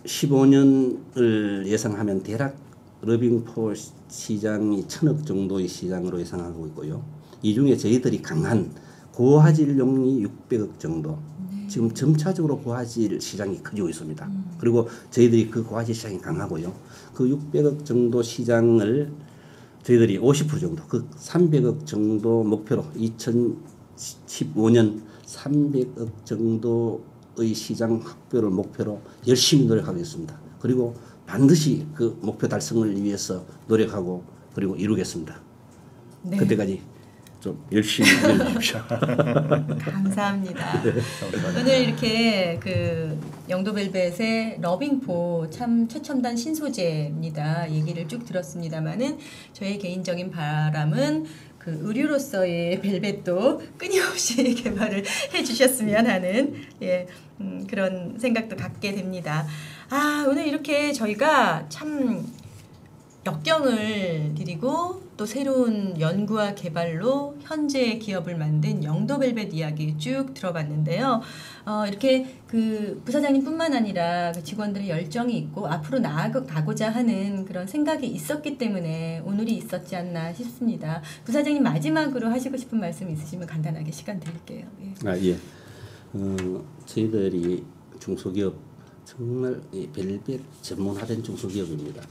2015년을 예상하면 대략 러빙포 시장이 1,000억 정도의 시장으로 예상하고 있고요. 이 중에 저희들이 강한 고화질용이 600억 정도. 지금 점차적으로 고화질 시장이 커지고 있습니다. 그리고 저희들이 그 고화질 시장이 강하고요. 그 600억 정도 시장을 저희들이 50% 정도, 그 300억 정도 목표로 2015년 300억 정도의 시장 확보를 목표로 열심히 노력하겠습니다. 그리고 반드시 그 목표 달성을 위해서 노력하고 그리고 이루겠습니다. 네. 그때까지 좀 열심히 해주십시오. 감사합니다. 오늘 이렇게 그 영도벨벳의 러빙포 참 최첨단 신소재입니다. 얘기를 쭉 들었습니다만은 저의 개인적인 바람은 그 의류로서의 벨벳도 끊임없이 개발을 해주셨으면 하는 그런 생각도 갖게 됩니다. 아, 오늘 이렇게 저희가 참 역경을 드리고 또 새로운 연구와 개발로 현재 기업을 만든 영도벨벳 이야기 쭉 들어봤는데요. 이렇게 그 부사장님뿐만 아니라 그 직원들의 열정이 있고 앞으로 나아가고자 하는 그런 생각이 있었기 때문에 오늘이 있었지 않나 싶습니다. 부사장님 마지막으로 하시고 싶은 말씀 있으시면 간단하게 시간 드릴게요. 예. 예. 저희들이 중소기업 정말 이 벨벳 전문화된 중소기업입니다.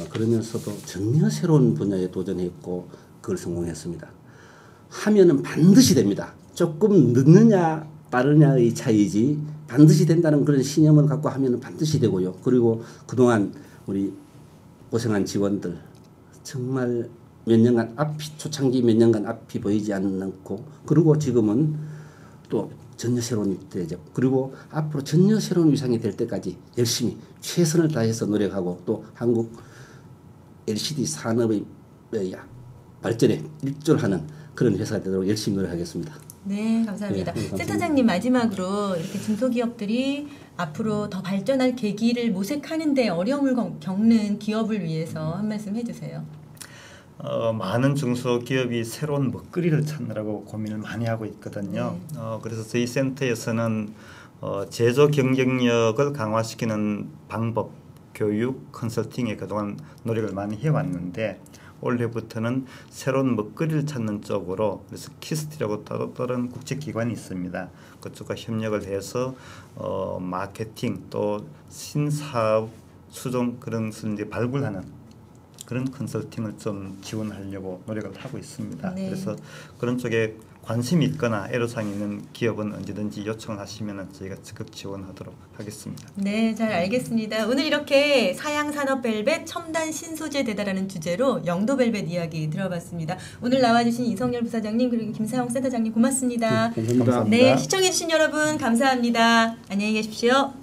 그러면서도 전혀 새로운 분야에 도전했고 그걸 성공했습니다. 하면은 반드시 됩니다. 조금 늦느냐 빠르냐의 차이지 반드시 된다는 그런 신념을 갖고 하면은 반드시 되고요. 그리고 그동안 우리 고생한 직원들 정말 몇 년간 초창기 몇 년간 앞이 보이지 않고 그리고 지금은 또 전혀 새로운 대접 그리고 앞으로 전혀 새로운 위상이 될 때까지 열심히 최선을 다해서 노력하고 또 한국 LCD 산업의 발전에 일조하는 그런 회사가 되도록 열심히 노력하겠습니다. 네, 감사합니다. 네, 감사합니다. 센터장님 마지막으로 이렇게 중소기업들이 앞으로 더 발전할 계기를 모색하는 데 어려움을 겪는 기업을 위해서 한 말씀 해주세요. 많은 중소기업이 새로운 먹거리를 찾느라고 고민을 많이 하고 있거든요. 그래서 저희 센터에서는 제조 경쟁력을 강화시키는 방법, 교육, 컨설팅에 그동안 노력을 많이 해왔는데 올해부터는 새로운 먹거리를 찾는 쪽으로 그래서 키스트라고 다른 국제기관이 있습니다. 그쪽과 협력을 해서 마케팅 또 신사업 수종 그런 것을 이제 발굴하는 그런 컨설팅을 좀 지원하려고 노력을 하고 있습니다. 네. 그래서 그런 쪽에 관심이 있거나 애로사항이 있는 기업은 언제든지 요청을 하시면 저희가 적극 지원하도록 하겠습니다. 네, 잘 알겠습니다. 오늘 이렇게 사양산업벨벳 첨단 신소재 대다라는 주제로 영도벨벳 이야기 들어봤습니다. 오늘 나와주신 이성열 부사장님 그리고 김사홍 센터장님 고맙습니다. 감사합니다. 네, 시청해주신 여러분 감사합니다. 안녕히 계십시오.